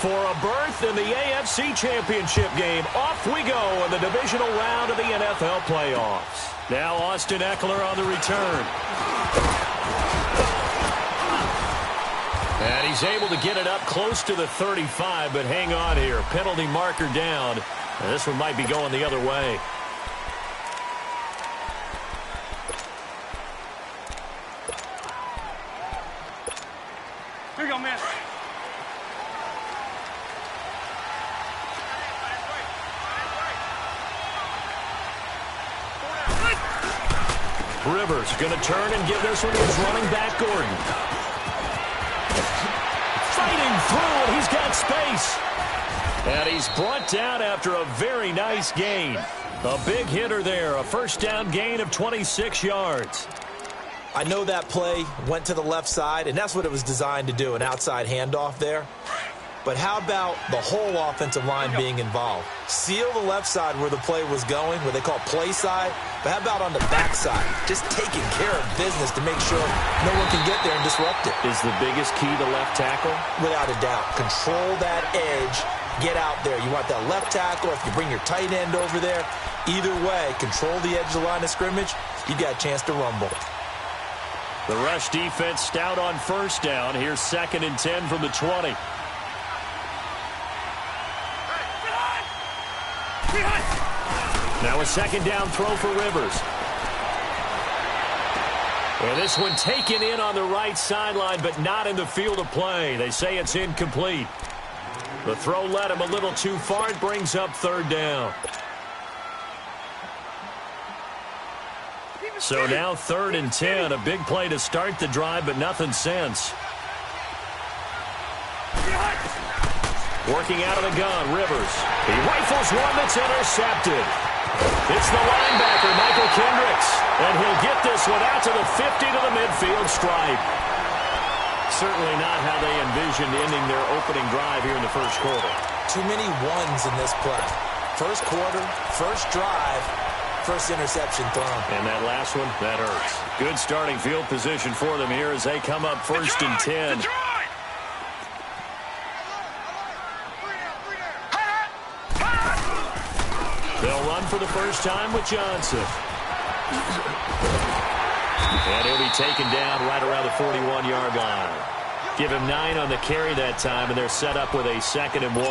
for a berth in the AFC Championship game. Off we go in the divisional round of the NFL playoffs. Now Austin Eckler on the return. And he's able to get it up close to the 35, but hang on here. Penalty marker down. And this one might be going the other way. Here you go, man. Rivers going to turn and give this one to his running back, Gordon. Fighting through, and he's got space. And he's brought down after a very nice gain. A big hitter there, a first down gain of 26 yards. I know that play went to the left side, and that's what it was designed to do, an outside handoff there. But how about the whole offensive line being involved? Seal the left side where the play was going, what they call play side. But how about on the back side? Just taking care of business to make sure no one can get there and disrupt it. Is the biggest key to left tackle? Without a doubt. Control that edge. Get out there. You want that left tackle. If you bring your tight end over there, either way, control the edge of the line of scrimmage, you got a chance to rumble. The rush defense stout on first down. Here's 2nd and 10 from the 20. Now a second down throw for Rivers. And this one taken in on the right sideline, but not in the field of play. They say it's incomplete. The throw led him a little too far. It brings up 3rd down. So now 3rd and 10. A big play to start the drive, but nothing since. Working out of the gun, Rivers. He rifles one that's intercepted. It's the linebacker, Michael Kendricks. And he'll get this one out to the 50 to the midfield stripe. Certainly not how they envisioned ending their opening drive here in the first quarter. Too many ones in this play. First quarter, first drive, first interception thrown. And that last one, that hurts. Good starting field position for them here as they come up 1st and 10. They'll run for the first time with Johnson. And he'll be taken down right around the 41-yard line. Give him 9 on the carry that time, and they're set up with a 2nd and 1.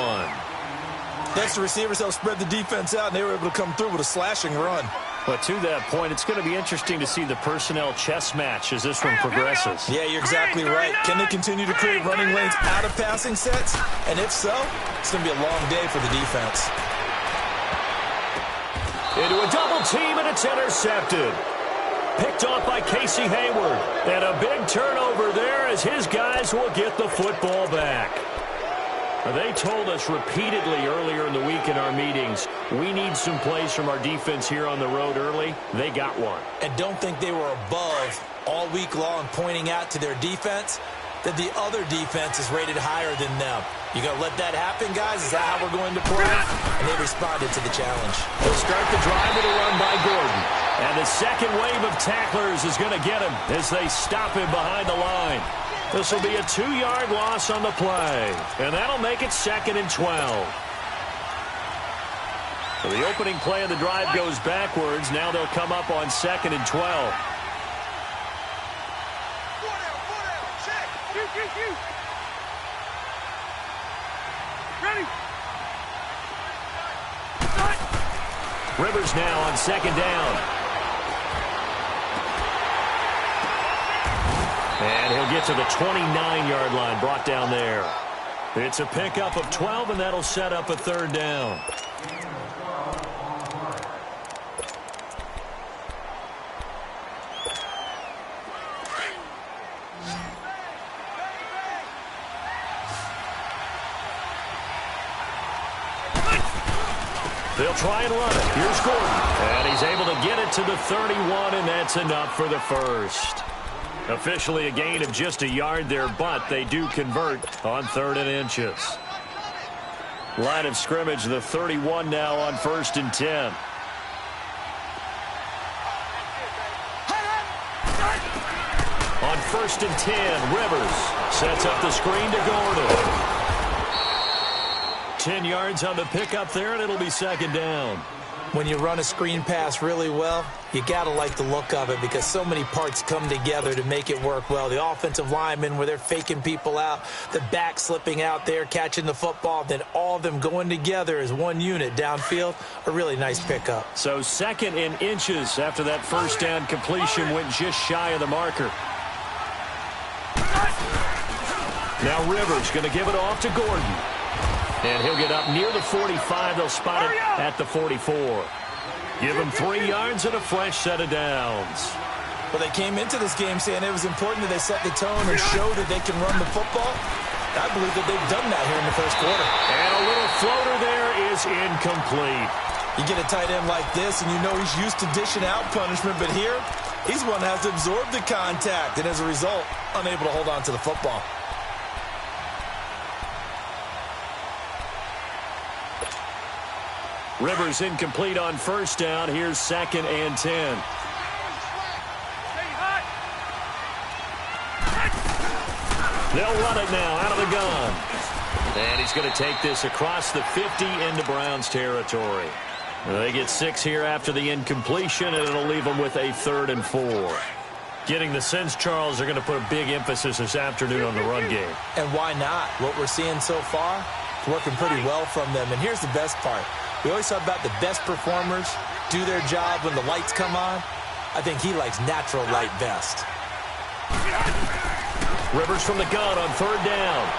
Thanks to receivers helped spread the defense out, and they were able to come through with a slashing run. But to that point, it's going to be interesting to see the personnel chess match as this one progresses. Yeah, you're exactly right. Can they continue to create running lanes out of passing sets? And if so, it's going to be a long day for the defense. Into a double team, and it's intercepted. Picked off by Casey Hayward. And a big turnover there as his guys will get the football back. They told us repeatedly earlier in the week in our meetings, we need some plays from our defense here on the road early. They got one. And don't think they were above all week long pointing out to their defense that the other defense is rated higher than them. You going to let that happen, guys? Is that how we're going to play? And they responded to the challenge. They'll start the drive with a run by Gordon. And the second wave of tacklers is going to get him as they stop him behind the line. This will be a 2-yard loss on the play. And that'll make it 2nd and 12. So the opening play of the drive goes backwards. Now they'll come up on 2nd and 12. Ready. Rivers now on 2nd down. And he'll get to the 29-yard line, brought down there. It's a pickup of 12, and that'll set up a 3rd down. They'll try and run it. Here's Gordon. And he's able to get it to the 31, and that's enough for the first. Officially a gain of just a yard there, but they do convert on 3rd and inches. Line of scrimmage, the 31 now on 1st and 10. On 1st and 10, Rivers sets up the screen to Gordon. 10 yards on the pickup there, and it'll be second down. When you run a screen pass really well, you got to like the look of it because so many parts come together to make it work well. The offensive linemen where they're faking people out, the back slipping out there, catching the football, then all of them going together as one unit downfield, a really nice pickup. So 2nd and inches after that first down completion went just shy of the marker. Now Rivers going to give it off to Gordon. And he'll get up near the 45. They'll spot it at the 44. Give him 3 yards and a fresh set of downs. Well, they came into this game saying it was important that they set the tone and show that they can run the football. I believe that they've done that here in the first quarter. And a little floater there is incomplete. You get a tight end like this, and you know he's used to dishing out punishment, but here, he's one that has to absorb the contact, and as a result, unable to hold on to the football. Rivers incomplete on first down. Here's 2nd and 10. They'll run it now out of the gun. And he's going to take this across the 50 into Browns territory. They get 6 here after the incompletion, and it'll leave them with a 3rd and 4. Getting the sense, Charles, they're going to put a big emphasis this afternoon on the run game. And why not? What we're seeing so far is working pretty well from them. And here's the best part. We always talk about the best performers do their job when the lights come on. I think he likes natural light best. Rivers from the gun on 3rd down.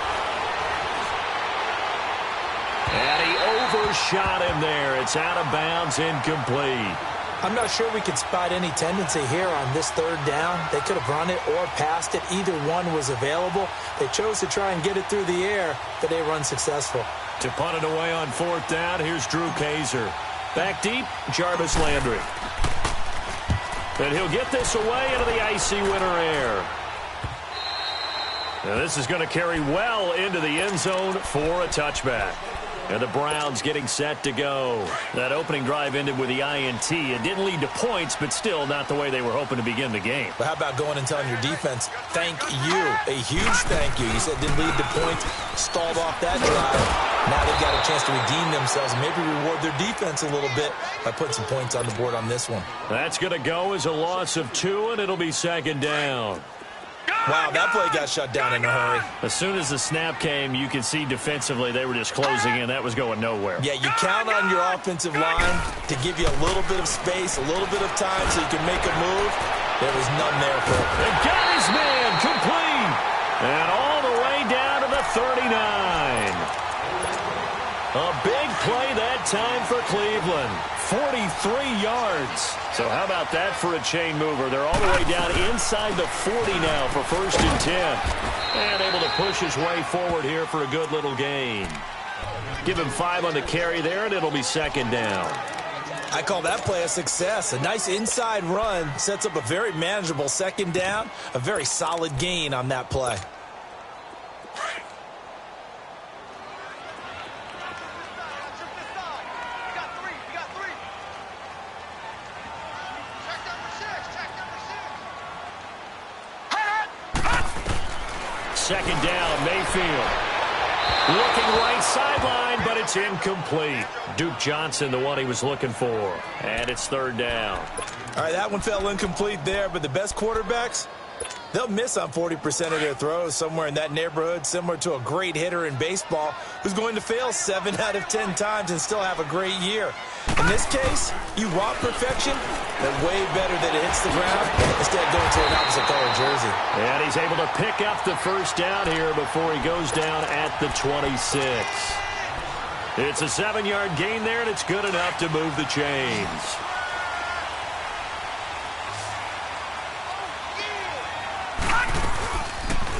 And he overshot him there. It's out of bounds, incomplete. I'm not sure we could spot any tendency here on this 3rd down. They could have run it or passed it. Either one was available. They chose to try and get it through the air, but they run successful. To punt it away on 4th down, here's Drew Kaiser. Back deep, Jarvis Landry. And he'll get this away into the icy winter air. Now this is going to carry well into the end zone for a touchback. And the Browns getting set to go. That opening drive ended with the INT. It didn't lead to points, but still not the way they were hoping to begin the game. But how about going and telling your defense, thank you, a huge thank you. You said it didn't lead to points, stalled off that drive. Now they've got a chance to redeem themselves and maybe reward their defense a little bit by putting some points on the board on this one. That's going to go as a loss of 2, and it'll be 2nd down. Wow, that play got shut down in a hurry. As soon as the snap came, you could see defensively they were just closing in. That was going nowhere. Yeah, you count on your offensive line to give you a little bit of space, a little bit of time so you can make a move. There was none there for him. They got his man complete. And all the way down to the 39. A big play that time for Cleveland. 43 yards. So how about that for a chain mover? They're all the way down inside the 40 now for 1st and 10. And able to push his way forward here for a good little gain. Give him 5 on the carry there, and it'll be 2nd down. I call that play a success. A nice inside run sets up a very manageable 2nd down. A very solid gain on that play. Second down, Mayfield. Looking right sideline, but it's incomplete. Duke Johnson, the one he was looking for. And it's 3rd down. All right, that one fell incomplete there, but the best quarterbacks, they'll miss on 40% of their throws, somewhere in that neighborhood, similar to a great hitter in baseball who's going to fail 7 out of 10 times and still have a great year. In this case, you want perfection, but way better that it hits the ground instead of going to an opposite color jersey. And he's able to pick up the 1st down here before he goes down at the 26. It's a 7-yard gain there, and it's good enough to move the chains.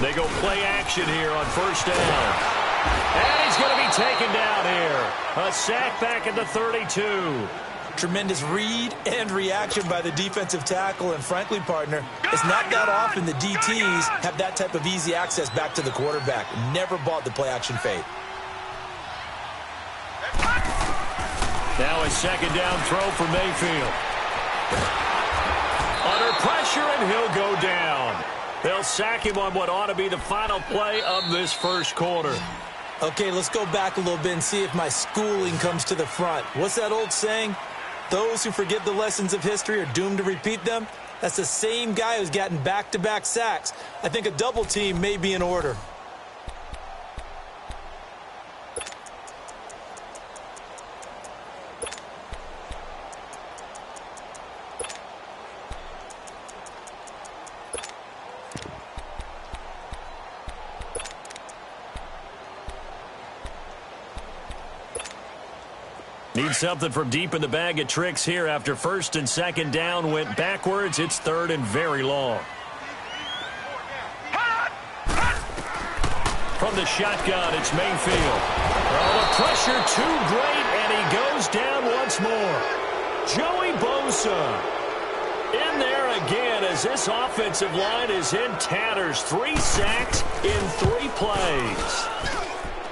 They go play action here on 1st down. And he's going to be taken down here. A sack back at the 32. Tremendous read and reaction by the defensive tackle. And frankly, partner, it's not that often the DTs have that type of easy access back to the quarterback. Never bought the play action fade. Now a 2nd down throw for Mayfield. Under pressure, and he'll go down. They'll sack him on what ought to be the final play of this first quarter. Okay, let's go back a little bit and see if my schooling comes to the front. What's that old saying? Those who forget the lessons of history are doomed to repeat them. That's the same guy who's gotten back-to-back sacks. I think a double team may be in order. Need something from deep in the bag of tricks here after first and second down went backwards. It's third and very long. From the shotgun, it's Mayfield. Oh, the pressure too great, and he goes down once more. Joey Bosa in there again as this offensive line is in tatters. 3 sacks in 3 plays.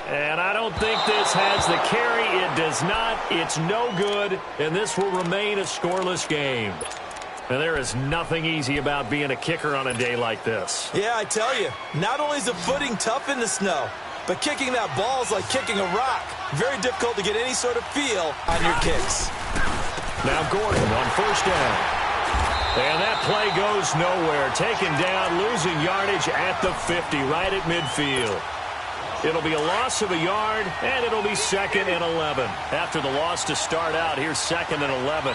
And I don't think this has the carry. It does not. It's no good. And this will remain a scoreless game. And there is nothing easy about being a kicker on a day like this. Yeah, I tell you, not only is the footing tough in the snow, but kicking that ball is like kicking a rock. Very difficult to get any sort of feel on your kicks. Now Gordon on first down. And that play goes nowhere. Taken down, losing yardage at the 50, right at midfield. It'll be a loss of a yard, and it'll be 2nd and 11. After the loss to start out, here's 2nd and 11.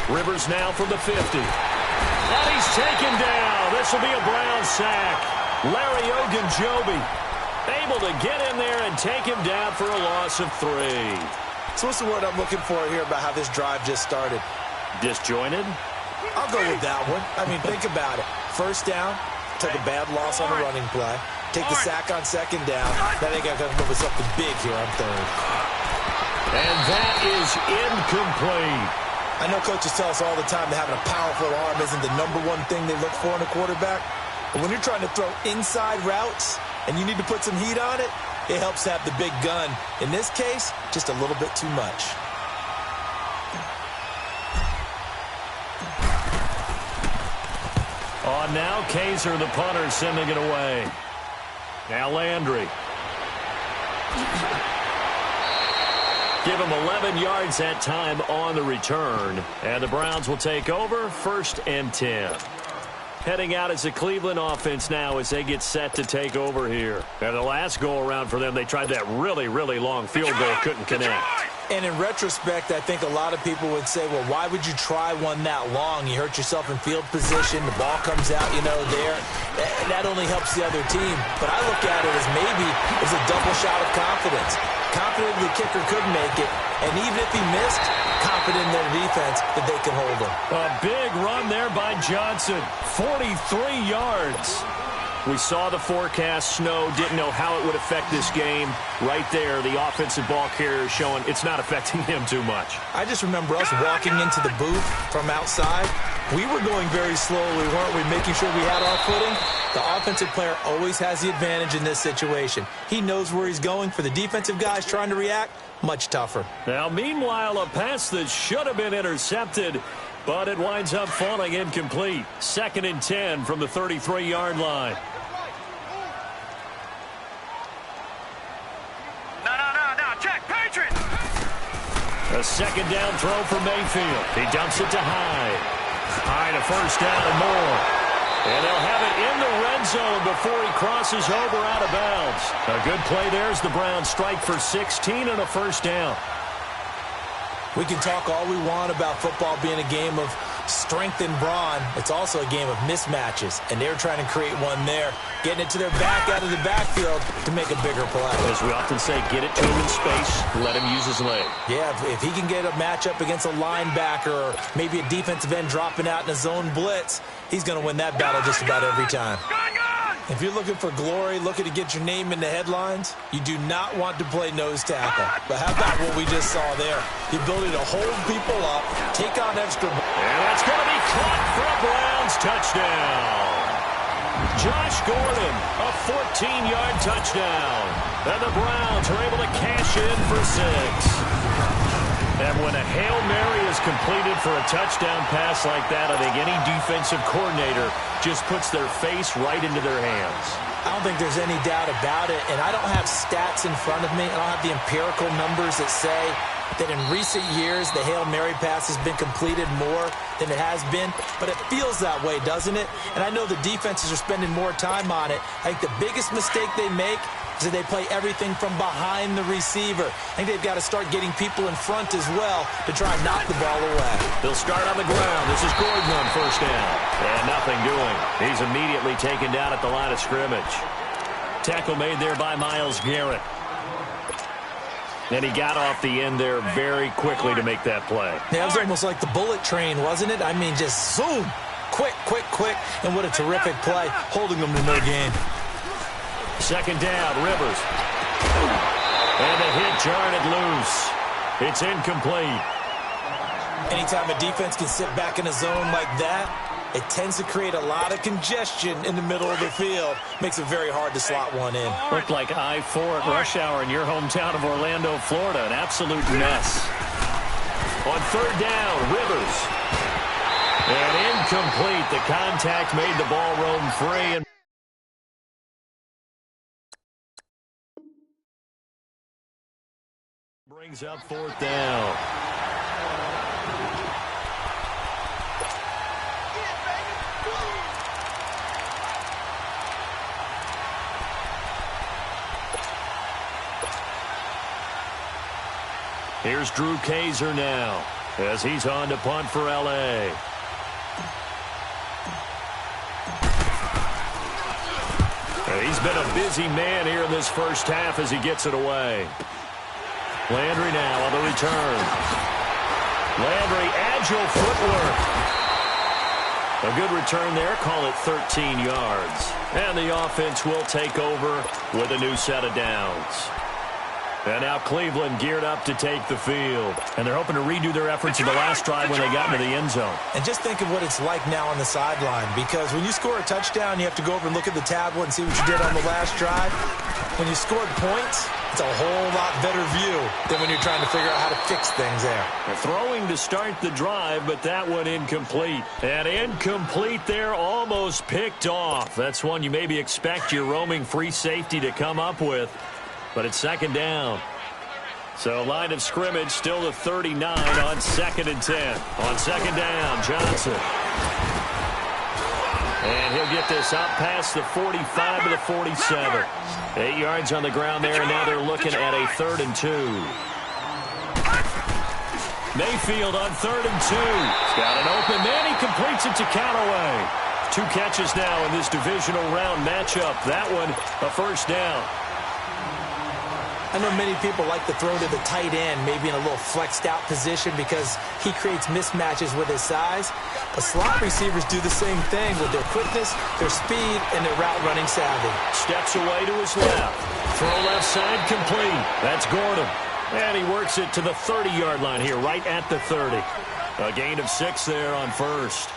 Rivers now from the 50. And he's taken down. This will be a Brown sack. Larry Ogunjobi able to get in there and take him down for a loss of 3. So what's the word I'm looking for here about how this drive just started? Disjointed? I'll go with that one. I mean, think about it. First down, took a bad loss on a running play. Take the sack on second down. Now they got to come up with something big here on third. And that is incomplete. I know coaches tell us all the time that having a powerful arm isn't the #1 thing they look for in a quarterback. But when you're trying to throw inside routes and you need to put some heat on it, it helps to have the big gun. In this case, just a little bit too much. On now, Kaiser, the punter, sending it away. Now Landry. Give him 11 yards that time on the return. And the Browns will take over 1st and 10. Heading out as a Cleveland offense now as they get set to take over here. And the last go-around for them, they tried that really, really long field goal, couldn't connect. And in retrospect, I think a lot of people would say, well, why would you try one that long? You hurt yourself in field position. The ball comes out, there. That only helps the other team. But I look at it as maybe it's a double shot of confidence. Confident the kicker could make it. And even if he missed, confident in their defense that they can hold him. A big run there by Johnson. 43 yards. We saw the forecast snow, didn't know how it would affect this game. Right there, the offensive ball carrier showing it's not affecting him too much. I just remember us walking into the booth from outside. We were going very slowly, weren't we, making sure we had our footing? The offensive player always has the advantage in this situation. He knows where he's going. For the defensive guys trying to react, much tougher. Now, meanwhile, a pass that should have been intercepted, but it winds up falling incomplete. 2nd and 10 from the 33-yard line. A 2nd down throw for Mayfield. He dumps it to Hyde. Hyde a 1st down and more. And they'll have it in the red zone before he crosses over out of bounds. A good play there as the Browns strike for 16 and a 1st down. We can talk all we want about football being a game of strength and brawn. It's also a game of mismatches, and they're trying to create one there, getting it to their back out of the backfield to make a bigger play. As we often say, get it to him in space, let him use his leg. Yeah, if he can get a matchup against a linebacker or maybe a defensive end dropping out in a zone blitz, he's going to win that battle just about every time. If you're looking for glory, looking to get your name in the headlines, you do not want to play nose tackle. But how about what we just saw there? The ability to hold people up, take on extra. And that's going to be caught for a Browns touchdown. Josh Gordon, a 14-yard touchdown. And the Browns are able to cash in for 6. And when a Hail Mary is completed for a touchdown pass like that, I think any defensive coordinator just puts their face right into their hands. I don't think there's any doubt about it, and I don't have stats in front of me. I don't have the empirical numbers that say that in recent years the Hail Mary pass has been completed more than it has been, but it feels that way, doesn't it? And I know the defenses are spending more time on it. I think the biggest mistake they make is that they play everything from behind the receiver. I think they've got to start getting people in front as well to try and knock the ball away. They'll start on the ground. This is Gordon on first down. And nothing doing. He's immediately taken down at the line of scrimmage. Tackle made there by Myles Garrett. And he got off the end there very quickly to make that play. Yeah, it was almost like the bullet train, wasn't it? I mean, just zoom. Quick, quick, quick. And what a terrific play, holding them to no gain. Second down, Rivers. And the hit jarred it loose. It's incomplete. Anytime a defense can sit back in a zone like that, it tends to create a lot of congestion in the middle of the field. Makes it very hard to slot one in. Looked like I-4 at rush hour in your hometown of Orlando, Florida. An absolute mess. On third down, Rivers. And incomplete. The contact made the ball roam free. And brings up fourth down. Here's Drew Kaiser now as he's on to punt for L.A. He's been a busy man here in this first half as he gets it away. Landry now on the return. Landry, agile footwork. A good return there. Call it 13 yards. And the offense will take over with a new set of downs. And now Cleveland geared up to take the field. And they're hoping to redo their efforts in the last drive when they got into the end zone. And just think of what it's like now on the sideline. Because when you score a touchdown, you have to go over and look at the tablet and see what you did on the last drive. When you scored points, it's a whole lot better view than when you're trying to figure out how to fix things there. They're throwing to start the drive, but that one incomplete. And incomplete there, almost picked off. That's one you maybe expect your roaming free safety to come up with. But it's second down. So line of scrimmage still the 39 on second and 10. On second down, Johnson. And he'll get this up past the 45 to the 47. 8 yards on the ground there, and now they're looking at a 3rd and 2. Mayfield on 3rd and 2. He's got an open man. He completes it to Callaway. 2 catches now in this divisional round matchup. That one, a first down. I know many people like to throw to the tight end, maybe in a little flexed out position because he creates mismatches with his size. But slot receivers do the same thing with their quickness, their speed, and their route running savvy. Steps away to his left. Throw left side complete. That's Gordon. And he works it to the 30-yard line here, right at the 30. A gain of 6 there on first.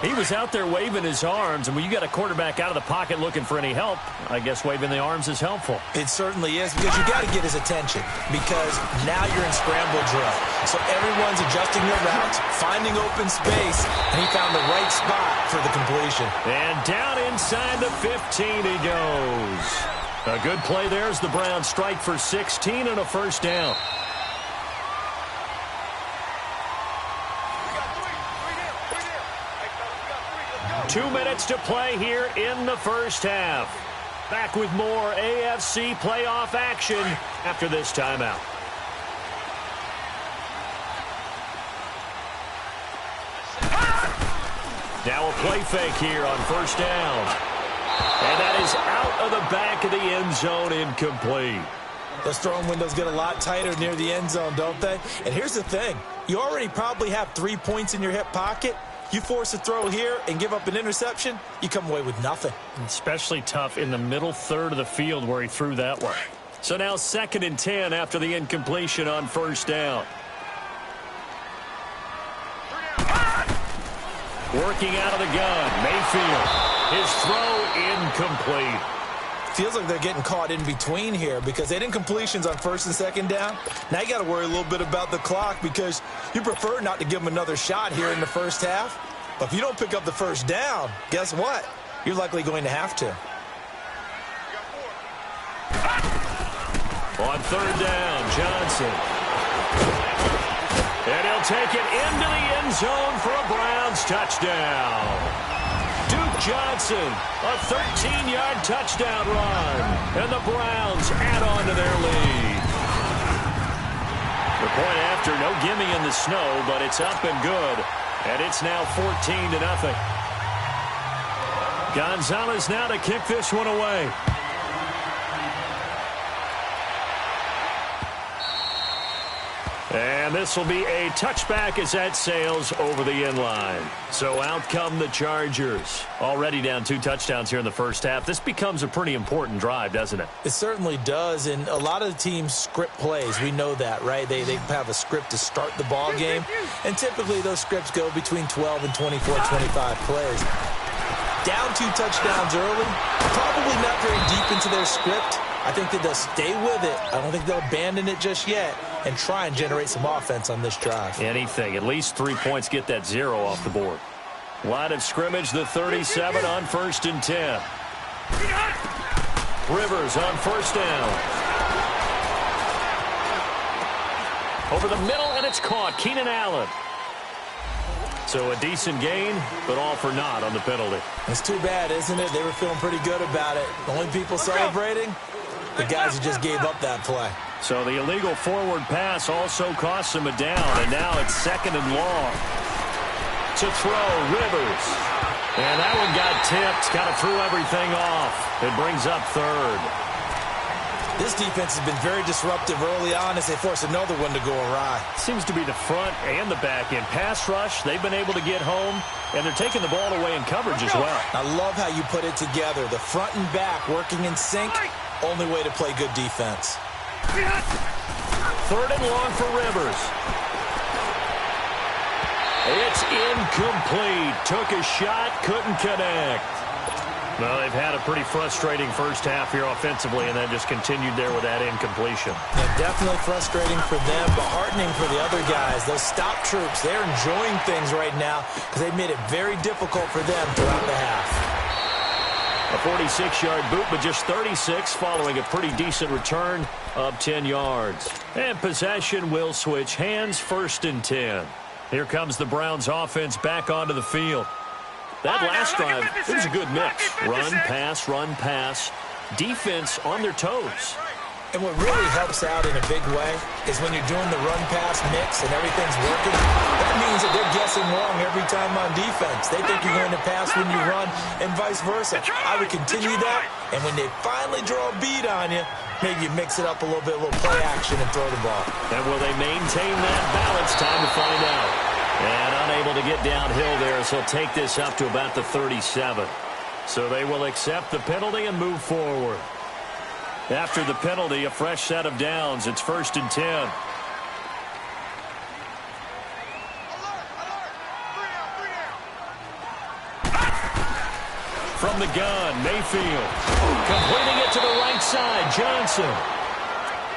He was out there waving his arms, and when you got a quarterback out of the pocket looking for any help, I guess waving the arms is helpful. It certainly is, because you got to get his attention, because now you're in scramble drill. So everyone's adjusting their routes, finding open space, and he found the right spot for the completion. And down inside the 15 he goes. A good play there as the Browns strike for 16 and a first down. 2 minutes to play here in the first half. Back with more AFC playoff action after this timeout. Now a play fake here on first down. And that is out of the back of the end zone, incomplete. Those throwing windows get a lot tighter near the end zone, don't they? And here's the thing. You already probably have 3 points in your hip pocket. You force a throw here and give up an interception, you come away with nothing. Especially tough in the middle third of the field where he threw that one. So now 2nd and 10 after the incompletion on first down. Working out of the gun, Mayfield. His throw incomplete. feels like they're getting caught in between here because they didn't completions on first and second down. Now you got to worry a little bit about the clock because you prefer not to give them another shot here in the first half. But if you don't pick up the first down, guess what? You're likely going to have to. On third down, Johnson. And he'll take it into the end zone for a Browns touchdown. Duke Johnson, a 13-yard touchdown run. And the Browns add on to their lead. The point after, no gimme in the snow, but it's up and good. And it's now 14-0. Gonzalez now to kick this one away. And this will be a touchback as that sails over the end line. So out come the Chargers. Already down 2 touchdowns here in the first half. This becomes a pretty important drive, doesn't it? It certainly does, and a lot of the teams script plays. We know that, right? They have a script to start the ball game, and typically those scripts go between 12 and 24, 25 plays. Down 2 touchdowns early, probably not very deep into their script. I think that they'll stay with it. I don't think they'll abandon it just yet and try and generate some offense on this drive. Anything. At least 3 points get that 0 off the board. Line of scrimmage, the 37 on 1st and 10. Rivers on first down. Over the middle, and it's caught. Keenan Allen. So a decent gain, but all for naught on the penalty. It's too bad, isn't it? They were feeling pretty good about it. The only people celebrating, the guys who just gave up that play. So the illegal forward pass also costs him a down, and now it's 2nd and long. To throw, Rivers. And that one got tipped, kind of threw everything off. It brings up 3rd. This defense has been very disruptive early on as they force another one to go awry. Seems to be the front and the back end. Pass rush, they've been able to get home, and they're taking the ball away in coverage as well. I love how you put it together. The front and back working in sync, only way to play good defense. 3rd and long for Rivers. It's incomplete. Took a shot, couldn't connect. Well, they've had a pretty frustrating first half here offensively, and then just continued there with that incompletion. Yeah, definitely frustrating for them, but heartening for the other guys. Those stop troops, they're enjoying things right now because they've made it very difficult for them throughout the half. A 46-yard boot, but just 36 following a pretty decent return of 10 yards. And possession will switch hands, 1st and 10. Here comes the Browns offense back onto the field. That last drive, it was a good mix. Run, pass. Defense on their toes. And what really helps out in a big way is when you're doing the run-pass mix and everything's working, that means that they're guessing wrong every time on defense. They think you're going to pass when you run and vice versa. I would continue that, and when they finally draw a beat on you, maybe you mix it up a little bit, a little play action and throw the ball. And will they maintain that balance? Time to find out. And unable to get downhill there, so he'll take this up to about the 37. So they will accept the penalty and move forward. After the penalty, a fresh set of downs. It's 1st and 10. From the gun, Mayfield. Completing it to the right side, Johnson.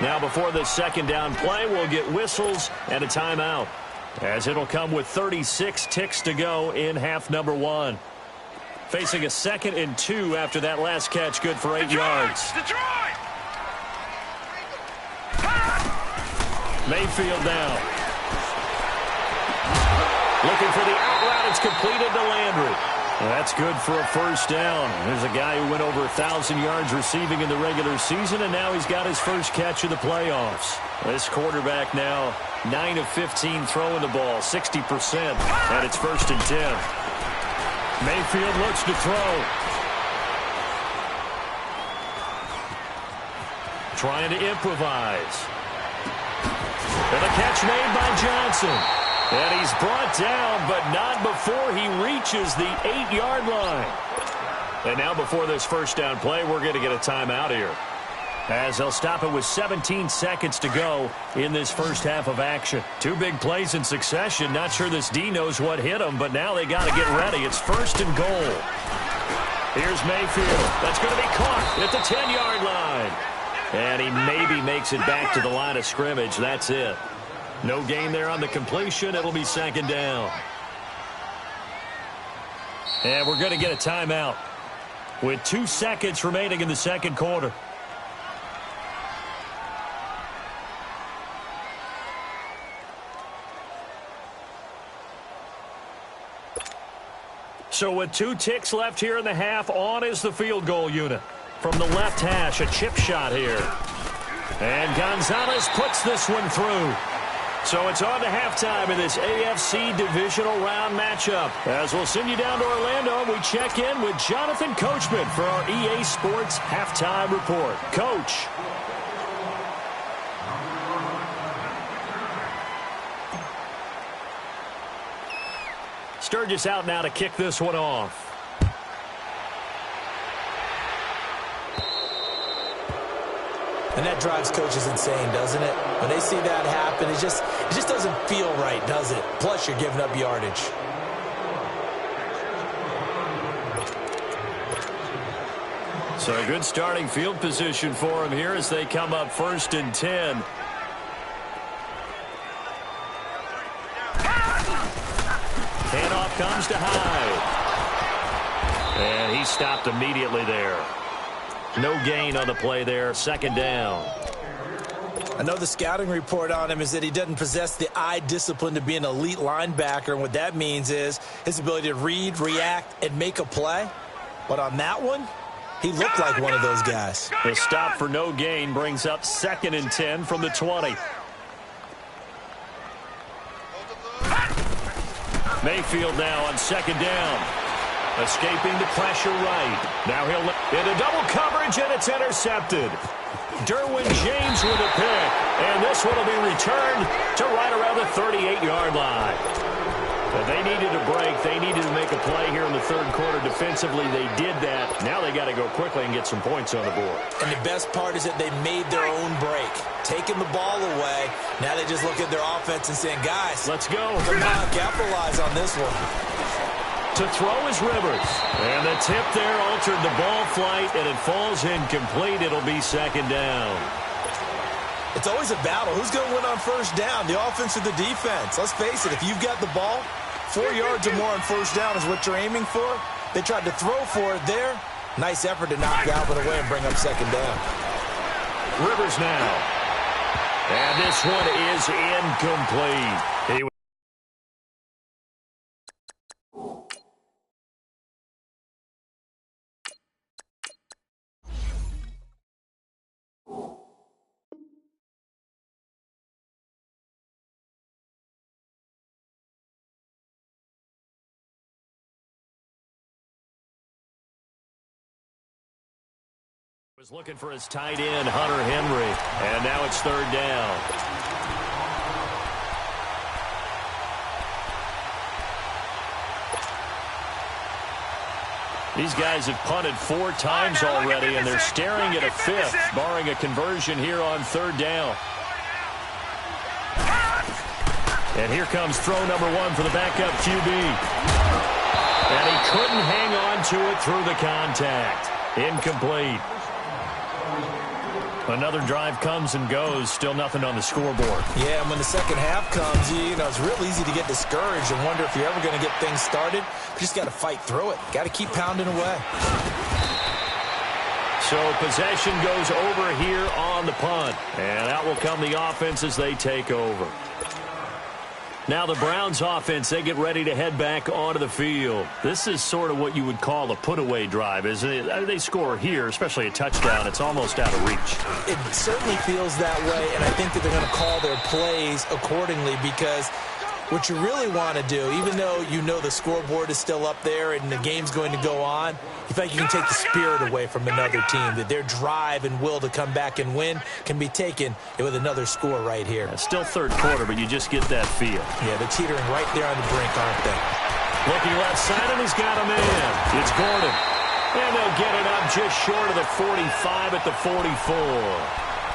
Now before the 2nd down play, we'll get whistles and a timeout, as it'll come with 36 ticks to go in half number 1. Facing a 2nd and 2 after that last catch, good for 8 yards. Mayfield now. Looking for the out route. It's completed to Landry. That's good for a 1st down. There's a guy who went over 1,000 yards receiving in the regular season, and now he's got his first catch of the playoffs. This quarterback now 9 of 15 throwing the ball, 60%, and it's 1st and 10. Mayfield looks to throw. Trying to improvise. And the catch made by Johnson. And he's brought down, but not before he reaches the 8-yard line. And now before this 1st down play, we're going to get a timeout here, as they'll stop it with 17 seconds to go in this first half of action. 2 big plays in succession. Not sure this D knows what hit him, but now they got to get ready. It's 1st and goal. Here's Mayfield. That's going to be caught at the 10-yard line. And he maybe makes it back to the line of scrimmage. That's it. No gain there on the completion. It'll be second down. And we're going to get a timeout with 2 seconds remaining in the second quarter. So with 2 ticks left here in the half, on is the field goal unit. From the left hash, a chip shot here. And Gonzalez puts this one through. So it's on to halftime in this AFC divisional round matchup. As we'll send you down to Orlando, we check in with Jonathan Coachman for our EA Sports Halftime Report. Coach. Sturgis out now to kick this one off. And that drives coaches insane, doesn't it? When they see that happen, it just doesn't feel right, does it? Plus, you're giving up yardage. So a good starting field position for him here as they come up 1st and 10. Handoff comes to Hyde. And he stopped immediately there. No gain on the play there. Second down. I know the scouting report on him is that he doesn't possess the eye discipline to be an elite linebacker. And what that means is his ability to read, react, and make a play. But on that one, he looked like one of those guys. The stop for no gain brings up 2nd and 10 from the 20. Mayfield now on 2nd down. Escaping the pressure right. Now he'll into double coverage, and it's intercepted. Derwin James with a pick. And this one will be returned to right around the 38-yard line. But they needed a break. They needed to make a play here in the third quarter. Defensively, they did that. Now they got to go quickly and get some points on the board. And the best part is that they made their own break. Taking the ball away. Now they just look at their offense and saying, guys, let's go. Come on, capitalize on this one. To throw is Rivers. And the tip there altered the ball flight, and it falls incomplete. It'll be second down. It's always a battle. Who's going to win on first down, the offense or the defense? Let's face it, if you've got the ball, 4 yards or more on first down is what you're aiming for. They tried to throw for it there. Nice effort to knock Galvin away and bring up second down. Rivers now. And this one is incomplete. Was looking for his tight end, Hunter Henry. And now it's third down. These guys have punted 4 times already, and they're staring at a 5th, barring a conversion here on third down. And here comes throw number 1 for the backup QB. And he couldn't hang on to it through the contact. Incomplete. Another drive comes and goes. Still nothing on the scoreboard. Yeah, and when the second half comes, you know, it's real easy to get discouraged and wonder if you're ever going to get things started. You just got to fight through it. Got to keep pounding away. So possession goes over here on the punt. And out will come the offense as they take over. Now the Browns offense, they get ready to head back onto the field. This is sort of what you would call a put-away drive, isn't it? They score here, especially a touchdown. It's almost out of reach. It certainly feels that way, and I think that they're going to call their plays accordingly because what you really want to do, even though you know the scoreboard is still up there and the game's going to go on, you feel like you can take the spirit away from another team, that their drive and will to come back and win can be taken with another score right here. It's still third quarter, but you just get that feel. Yeah, they're teetering right there on the brink, aren't they? Looking left side, and he's got a man. It's Gordon. And they'll get it up just short of the 45 at the 44.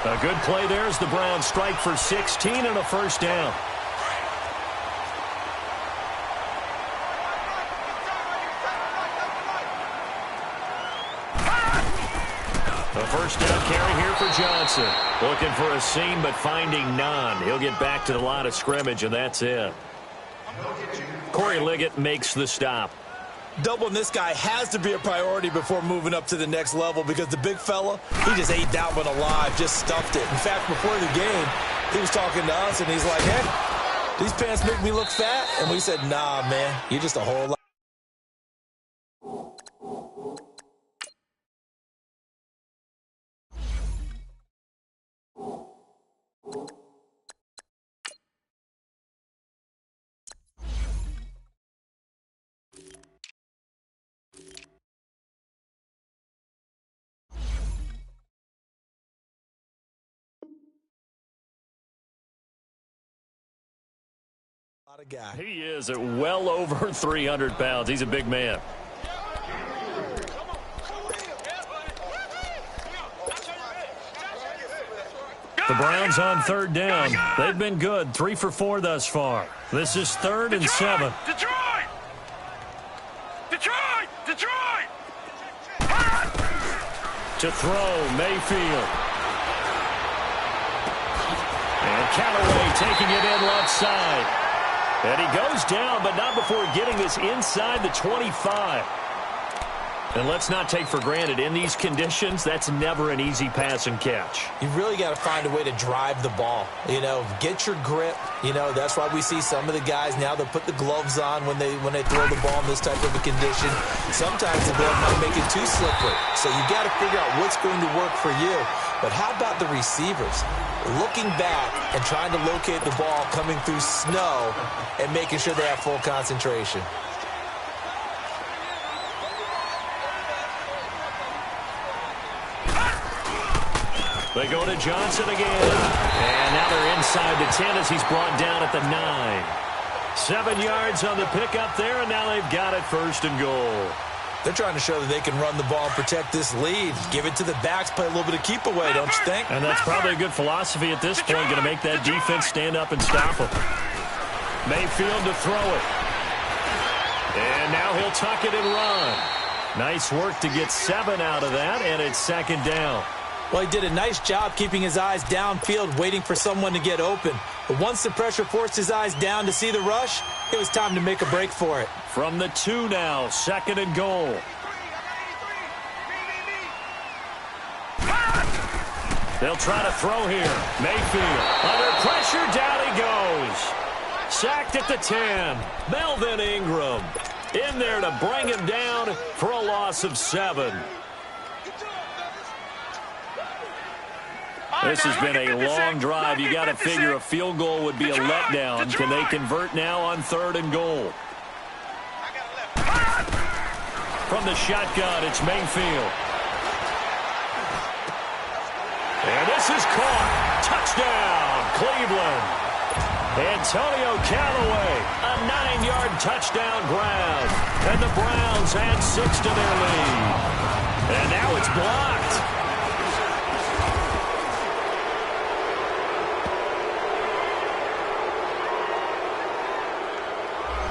A good play there as the Browns strike for 16 and a first down. first down carry here for Johnson. Looking for a seam, but finding none. He'll get back to the line of scrimmage, and that's it. Corey Liggett makes the stop. Doubling this guy has to be a priority before moving up to the next level because the big fella, he just ate that one alive, just stuffed it. In fact, before the game, he was talking to us, and he's like, hey, these pants make me look fat? And we said, nah, man, you're just a whole lot. Guy. He is at well over 300 pounds. He's a big man. The Browns on third down. They've been good. 3 for 4 thus far. This is 3rd and 7. Detroit! Detroit! Detroit! To throw, Mayfield. And Callaway taking it in left side. And he goes down, but not before getting this inside the 25. And let's not take for granted, in these conditions, that's never an easy pass and catch. You really got to find a way to drive the ball. You know, get your grip. You know, that's why we see some of the guys now, they'll put the gloves on when they throw the ball in this type of a condition. Sometimes the glove might make it too slippery. So you got to figure out what's going to work for you. But how about the receivers? Looking back and trying to locate the ball coming through snow and making sure they have full concentration. They go to Johnson again. And now they're inside the 10 as he's brought down at the 9. 7 yards on the pickup there, and now they've got it 1st and goal. They're trying to show that they can run the ball and protect this lead. Give it to the backs, play a little bit of keep away, don't you think? And that's probably a good philosophy at this point, going to make that defense stand up and stop them. Mayfield to throw it. And now he'll tuck it and run. Nice work to get 7 out of that, and it's 2nd down. Well, he did a nice job keeping his eyes downfield, waiting for someone to get open. But once the pressure forced his eyes down to see the rush, it was time to make a break for it. From the 2 now, 2nd and goal. They'll try to throw here. Mayfield under pressure, down he goes. Sacked at the 10. Melvin Ingram in there to bring him down for a loss of 7. This has been a long drive. You got to figure a field goal would be a letdown. Can they convert now on 3rd and goal? From the shotgun, it's Mayfield. And this is caught. Touchdown, Cleveland. Antonio Callaway, a 9-yard touchdown grab. And the Browns add 6 to their lead. And now it's blocked.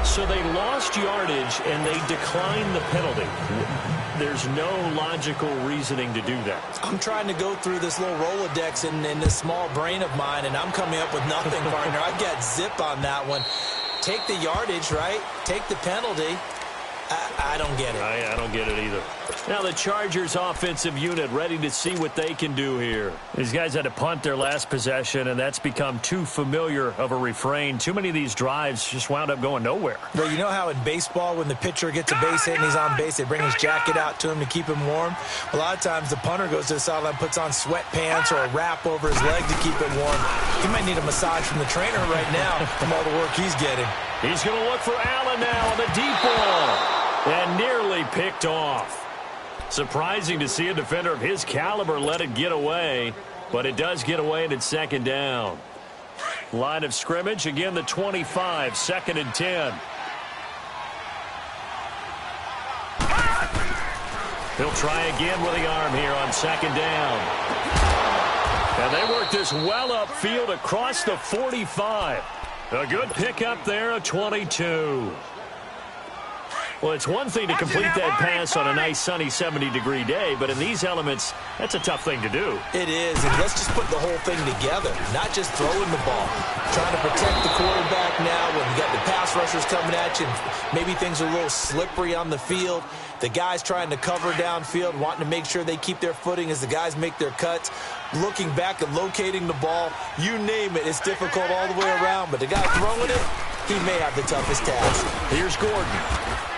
So they lost yardage, and they declined the penalty. There's no logical reasoning to do that. I'm trying to go through this little Rolodex in this small brain of mine, and I'm coming up with nothing, partner. I've got zip on that one. Take the yardage, right? Take the penalty. I don't get it. I don't get it either. Now the Chargers offensive unit ready to see what they can do here. These guys had to punt their last possession, and that's become too familiar of a refrain. Too many of these drives just wound up going nowhere. Well, you know how in baseball when the pitcher gets a base hit and he's on base, they bring his jacket out to him to keep him warm? A lot of times the punter goes to the sideline, puts on sweatpants or a wrap over his leg to keep it warm. He might need a massage from the trainer right now from all the work he's getting. He's going to look for Allen now on the deep ball. And nearly picked off. Surprising to see a defender of his caliber let it get away, but it does get away, and it's 2nd down. Line of scrimmage, again the 25, 2nd and 10. He'll try again with the arm here on 2nd down. And they work this well upfield across the 45. A good pickup there, a 22. Well, it's one thing to complete that pass on a nice sunny 70-degree day, but in these elements, that's a tough thing to do. It is, and let's just put the whole thing together, not just throwing the ball. Trying to protect the quarterback now when you got the pass rushers coming at you. Maybe things are a little slippery on the field. The guys trying to cover downfield, wanting to make sure they keep their footing as the guys make their cuts. Looking back and locating the ball, you name it, it's difficult all the way around. But the guy throwing it, he may have the toughest task. Here's Gordon.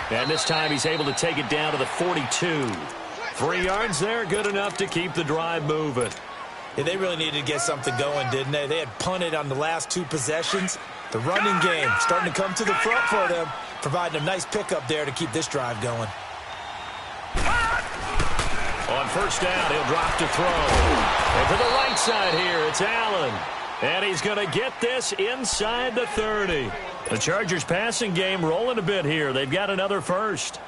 And this time he's able to take it down to the 42. 3 yards there, good enough to keep the drive moving. Yeah, they really needed to get something going, didn't they? They had punted on the last 2 possessions. The running game starting to come to the front for them, providing a nice pickup there to keep this drive going. On first down, he'll drop to throw. And to the right side here, it's Allen. And he's going to get this inside the 30. The Chargers passing game rolling a bit here. They've got another first.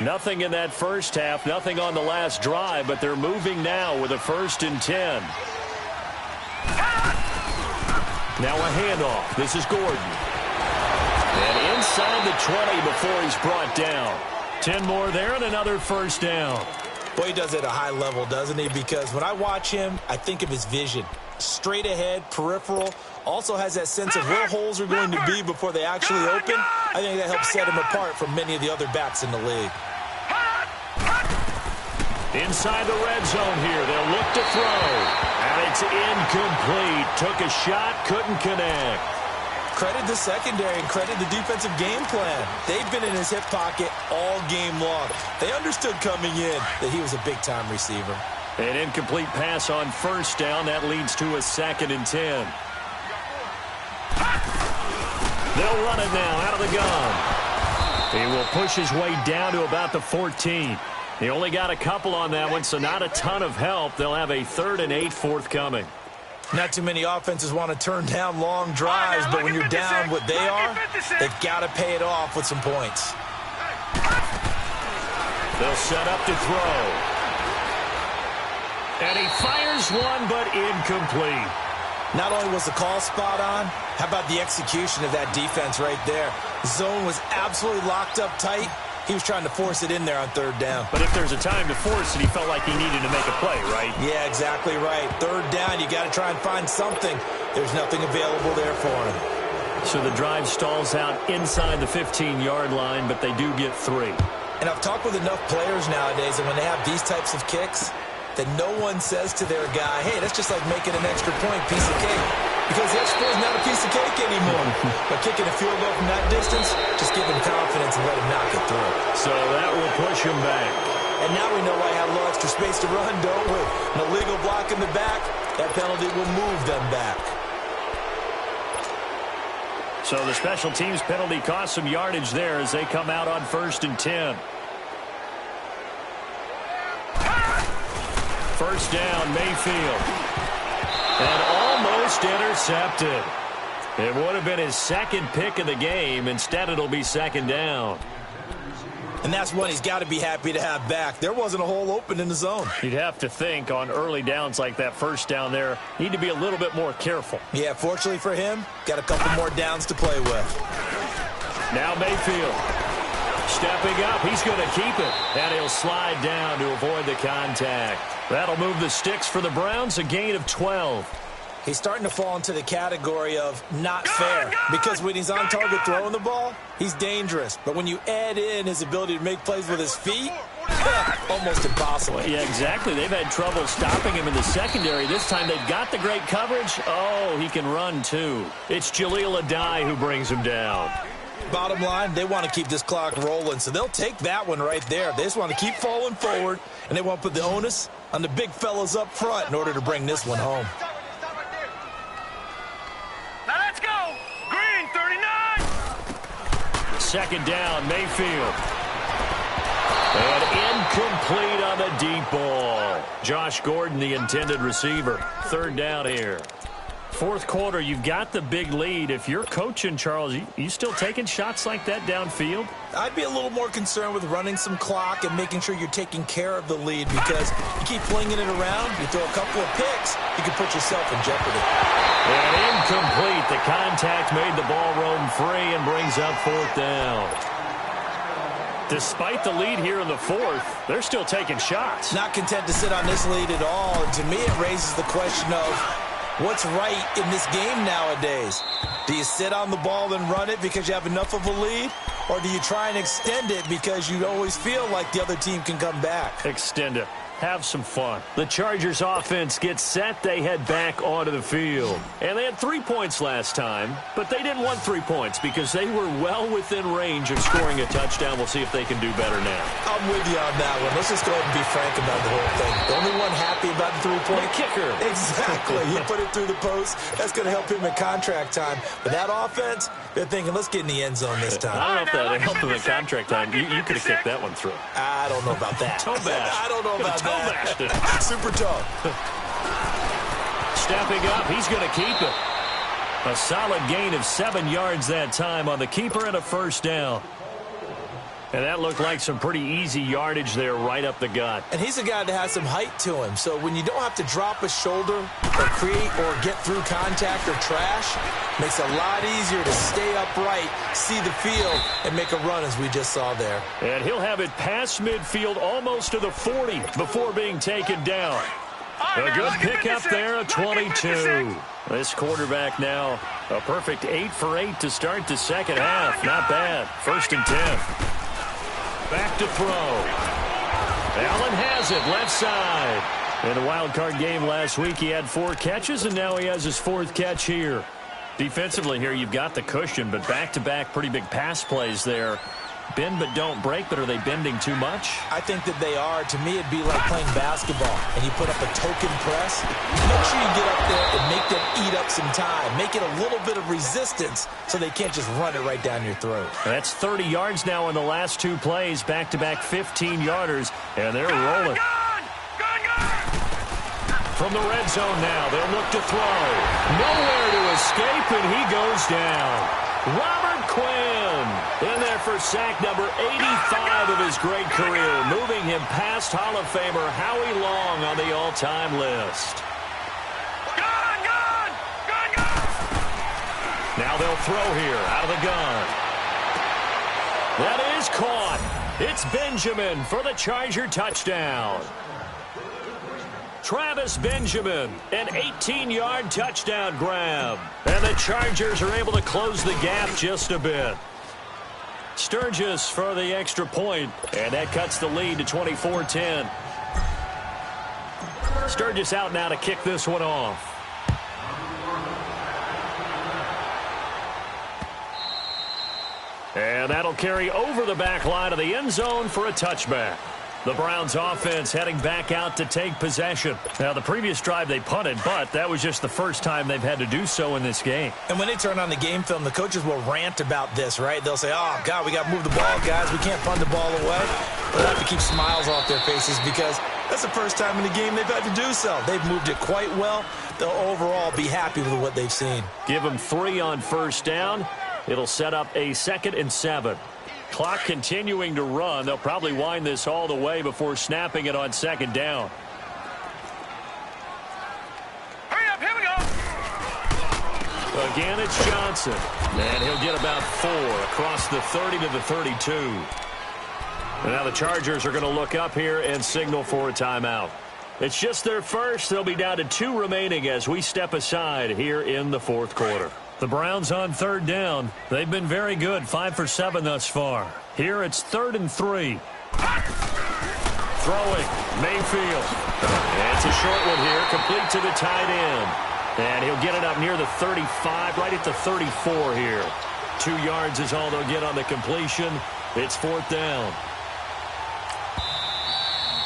Nothing in that first half, nothing on the last drive, but they're moving now with a 1st and 10. Now a handoff. This is Gordon. And inside the 20 before he's brought down. 10 more there and another first down. Boy, he does it at a high level, doesn't he? Because when I watch him, I think of his vision. Straight ahead, peripheral. Also has that sense of where holes are going to be before they actually open. I think that helps set him apart from many of the other backs in the league. Inside the red zone here, they'll look to throw. And it's incomplete. Took a shot, couldn't connect. Credit the secondary and credit the defensive game plan. They've been in his hip pocket all game long. They understood coming in that he was a big-time receiver. An incomplete pass on first down. That leads to a 2nd and 10. They'll run it now out of the gun. He will push his way down to about the 14. He only got a couple on that one, so not a ton of help. They'll have a 3rd and 8 forthcoming. Not too many offenses want to turn down long drives, but when you're down what they are, they've got to pay it off with some points. They'll set up to throw. And he fires one, but incomplete. Not only was the call spot on, how about the execution of that defense right there? The zone was absolutely locked up tight. He was trying to force it in there on 3rd down. But if there's a time to force it, he felt like he needed to make a play, right? Yeah, exactly right. 3rd down, you got to try and find something. There's nothing available there for him. So the drive stalls out inside the 15-yard line, but they do get 3. And I've talked with enough players nowadays, and when they have these types of kicks, that no one says to their guy, hey, that's just like making an extra point, piece of cake. Because the extra point is not a piece of cake anymore. But kicking a field goal from that distance, just give him confidence and let him knock it through. So that will push him back. And now we know why I have a little extra space to run, don't we? An illegal block in the back, that penalty will move them back. So the special teams penalty cost some yardage there as they come out on 1st and 10. First down, Mayfield. And almost intercepted. It would have been his 2nd pick of the game. Instead, it'll be 2nd down. And that's one he's got to be happy to have back. There wasn't a hole open in the zone. You'd have to think on early downs like that first down there, need to be a little bit more careful. Yeah, fortunately for him, got a couple more downs to play with. Now Mayfield. Stepping up, he's going to keep it. And he'll slide down to avoid the contact. That'll move the sticks for the Browns, a gain of 12. He's starting to fall into the category of not fair. Because when he's on target throwing the ball, he's dangerous. But when you add in his ability to make plays with his feet, almost impossible. Yeah, exactly. They've had trouble stopping him in the secondary. This time they've got the great coverage. Oh, he can run too. It's Jaleel Adai who brings him down. Bottom line, they want to keep this clock rolling, so they'll take that one right there. They just want to keep falling forward, and they want to put the onus on the big fellas up front in order to bring this one home. Now let's go. Green, 39. 2nd down, Mayfield. And incomplete on the deep ball. Josh Gordon, the intended receiver. 3rd down here. 4th quarter, you've got the big lead. If you're coaching, Charles, you still taking shots like that downfield? I'd be a little more concerned with running some clock and making sure you're taking care of the lead, because you keep flinging it around, you throw a couple of picks, you can put yourself in jeopardy. And incomplete. The contact made the ball roam free and brings up 4th down. Despite the lead here in the fourth, they're still taking shots. Not content to sit on this lead at all. And to me, it raises the question of what's right in this game nowadays. Do you sit on the ball and run it because you have enough of a lead? Or do you try and extend it because you always feel like the other team can come back? Extend it. Have some fun. The Chargers offense gets set. They head back onto the field. And they had 3 points last time, but they didn't want 3 points because they were well within range of scoring a touchdown. We'll see if they can do better now. I'm with you on that one. Let's just go ahead and be frank about the whole thing. The only one happy about the 3-point? The kicker. Exactly. He put it through the post. That's going to help him in contract time. But that offense, they're thinking, let's get in the end zone this time. I don't know if that helped him in contract time. You could have kicked that one through. I don't know about that. Toe bash. I don't know about that. Super tough. Stepping up, he's going to keep it. A solid gain of 7 yards that time on the keeper and a first down. And that looked like some pretty easy yardage there right up the gut. And he's a guy that has some height to him. So when you don't have to drop a shoulder or create or get through contact or trash, makes it a lot easier to stay upright, see the field, and make a run as we just saw there. And he'll have it past midfield almost to the 40 before being taken down. A good pickup there, a 22. This quarterback now a perfect 8 for 8 to start the second half. Not bad. 1st and 10. Back to throw. Allen has it, left side. In the wild card game last week, he had 4 catches, and now he has his 4th catch here. Defensively here, you've got the cushion, but back-to-back pretty big pass plays there. Bend but don't break, but are they bending too much? I think that they are. To me, it'd be like playing basketball, and you put up a token press. Make sure you get up there and make them eat up some time. Make it a little bit of resistance so they can't just run it right down your throat. That's 30 yards now in the last 2 plays, back-to-back 15-yarders, and they're rolling. From the red zone now, they'll look to throw. Nowhere to escape, and he goes down. Robert Quinn in there for sack number 85 of his great career, moving him past Hall of Famer Howie Long on the all-time list. Now they'll throw here out of the gun. That is caught. It's Benjamin for the Charger touchdown. Travis Benjamin, an 18-yard touchdown grab. And the Chargers are able to close the gap just a bit. Sturgis for the extra point, and that cuts the lead to 24-10. Sturgis out now to kick this one off. And that'll carry over the back line of the end zone for a touchback. The Browns offense heading back out to take possession. Now, the previous drive they punted, but that was just the first time they've had to do so in this game. And when they turn on the game film, the coaches will rant about this, right? They'll say, oh, God, we got to move the ball, guys. We can't punt the ball away. They'll have to keep smiles off their faces because that's the first time in the game they've had to do so. They've moved it quite well. They'll overall be happy with what they've seen. Give them 3 on first down. It'll set up a 2nd and 7. Clock continuing to run. They'll probably wind this all the way before snapping it on 2nd down. Hurry up, here we go. Again, it's Johnson. And he'll get about 4 across the 30 to the 32. And now the Chargers are going to look up here and signal for a timeout. It's just their first. They'll be down to 2 remaining as we step aside here in the 4th quarter. The Browns on 3rd down. They've been very good, 5 for 7 thus far. Here it's 3rd and 3. Throwing, Mayfield. And it's a short one here, complete to the tight end. And he'll get it up near the 35, right at the 34 here. 2 yards is all they'll get on the completion. It's 4th down.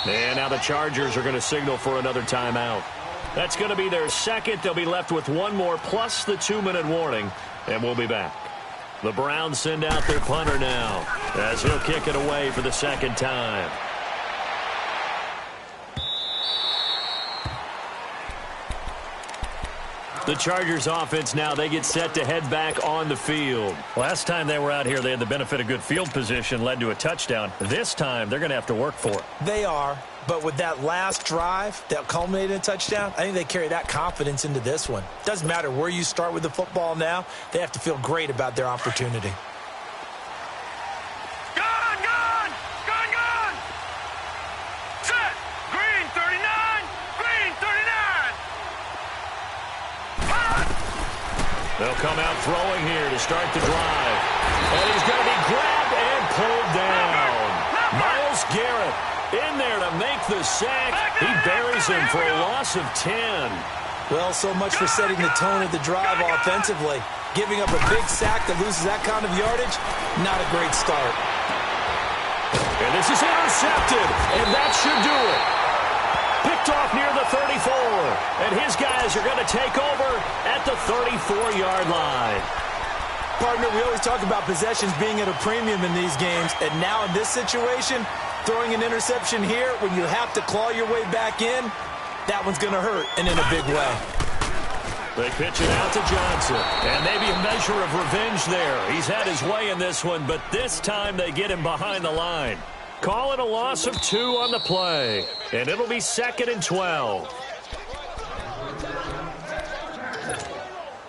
And now the Chargers are going to signal for another timeout. That's going to be their 2nd. They'll be left with 1 more plus the 2-minute warning, and we'll be back. The Browns send out their punter now as he'll kick it away for the 2nd time. The Chargers offense now, they get set to head back on the field. Last time they were out here, they had the benefit of good field position, led to a touchdown. This time, they're going to have to work for it. They are, but with that last drive that culminated in a touchdown, I think they carry that confidence into this one. Doesn't matter where you start with the football now, they have to feel great about their opportunity. Gone! They'll come out throwing here to start the drive. And he's going to be grabbed and pulled down. Myles Garrett in there to make the sack. He buries him for a loss of 10. Well, so much for setting the tone of the drive offensively. Giving up a big sack that loses that kind of yardage, not a great start. And this is intercepted, and that should do it. Picked off near the 34, and his guys are going to take over at the 34-yard line. Partner, we always talk about possessions being at a premium in these games, and now in this situation, throwing an interception here when you have to claw your way back in, that one's going to hurt, and in a big way. They pitch it out to Johnson, and maybe a measure of revenge there. He's had his way in this one, but this time they get him behind the line. Call it a loss of 2 on the play, and it'll be 2nd and 12.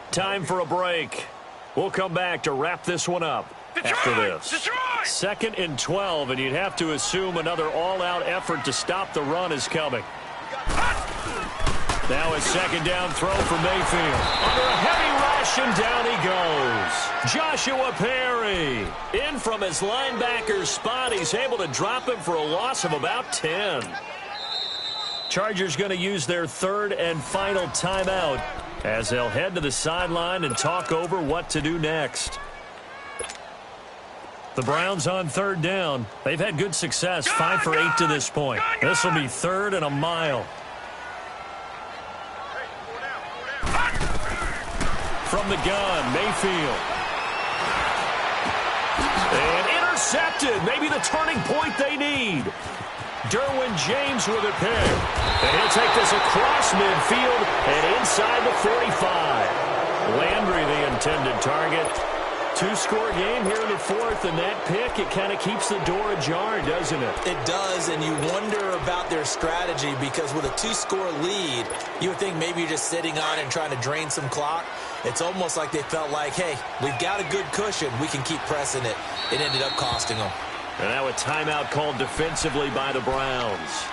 Time for a break. We'll come back to wrap this one up after this. 2nd and 12, and you'd have to assume another all-out effort to stop the run is coming. Now a 2nd down throw for Mayfield. Under a heavy rush, and down he goes. Joshua Perry in from his linebacker spot. He's able to drop him for a loss of about 10. Chargers going to use their 3rd and final timeout as they'll head to the sideline and talk over what to do next. The Browns on 3rd down. They've had good success, 5 for 8 to this point. This will be 3rd and a mile. From the gun, Mayfield. And intercepted. Maybe the turning point they need. Derwin James with a pick. And he'll take this across midfield and inside the 45. Landry, the intended target. 2-score game here in the 4th, and that pick, it kind of keeps the door ajar, doesn't it? It does, and you wonder about their strategy because with a 2-score lead, you would think maybe you're just sitting on it and trying to drain some clock. It's almost like they felt like, hey, we've got a good cushion. We can keep pressing it. It ended up costing them. And now a timeout called defensively by the Browns.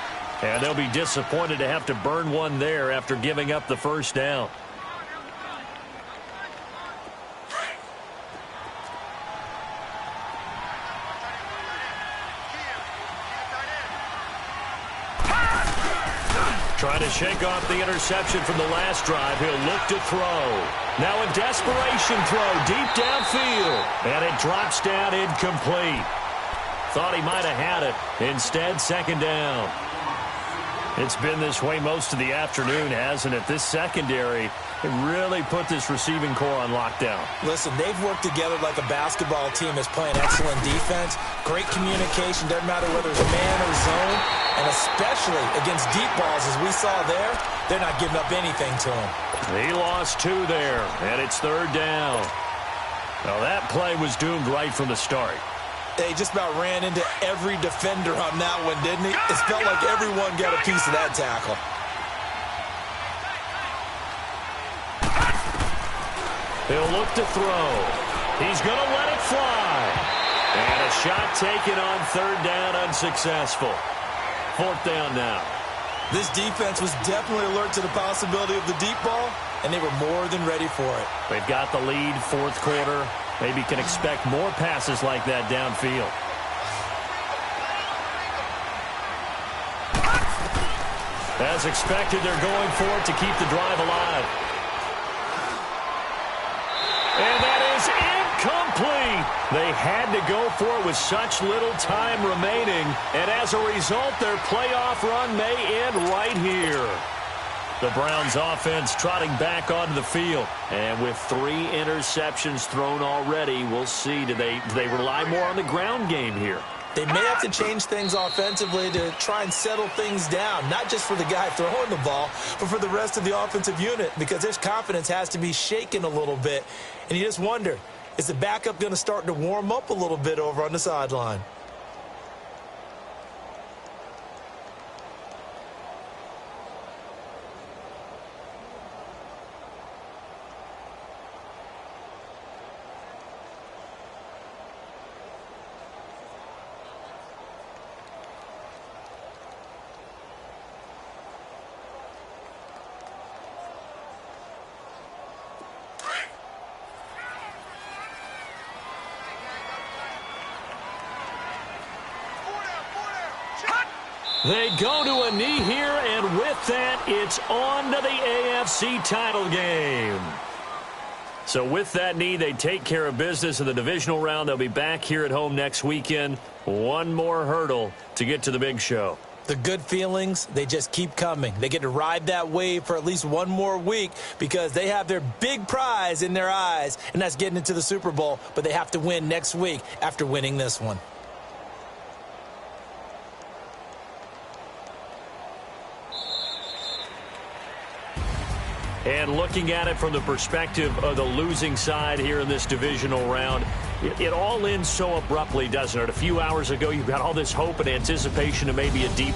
And they'll be disappointed to have to burn one there after giving up the 1st down. Trying to shake off the interception from the last drive. He'll look to throw. Now a desperation throw deep downfield. And it drops down incomplete. Thought he might have had it. Instead, 2nd down. It's been this way most of the afternoon, hasn't it? This secondary, it really put this receiving core on lockdown. Listen, they've worked together like a basketball team that's playing excellent defense. Great communication, doesn't matter whether it's man or zone. And especially against deep balls, as we saw there, they're not giving up anything to him. He lost 2 there, and it's 3rd down. Now that play was doomed right from the start. They just about ran into every defender on that one, didn't he? It felt like everyone got a piece of that tackle. He'll look to throw. He's going to let it fly. And a shot taken on 3rd down, unsuccessful. 4th down now. This defense was definitely alert to the possibility of the deep ball, and they were more than ready for it. They've got the lead, 4th quarter. Maybe can expect more passes like that downfield. As expected, they're going for it to keep the drive alive. And that is incomplete. They had to go for it with such little time remaining. And as a result, their playoff run may end right here. The Browns offense trotting back onto the field. And with 3 interceptions thrown already, we'll see. Do they rely more on the ground game here? They may have to change things offensively to try and settle things down, not just for the guy throwing the ball, but for the rest of the offensive unit, because their confidence has to be shaken a little bit. And you just wonder, is the backup going to start to warm up a little bit over on the sideline? They go to a knee here, and with that, it's on to the AFC title game. So with that knee, they take care of business in the divisional round. They'll be back here at home next weekend. One more hurdle to get to the big show. The good feelings, they just keep coming. They get to ride that wave for at least one more week because they have their big prize in their eyes, and that's getting into the Super Bowl. But they have to win next week after winning this one. And looking at it from the perspective of the losing side here in this divisional round, it all ends so abruptly, doesn't it? A few hours ago, you've got all this hope and anticipation of maybe a deep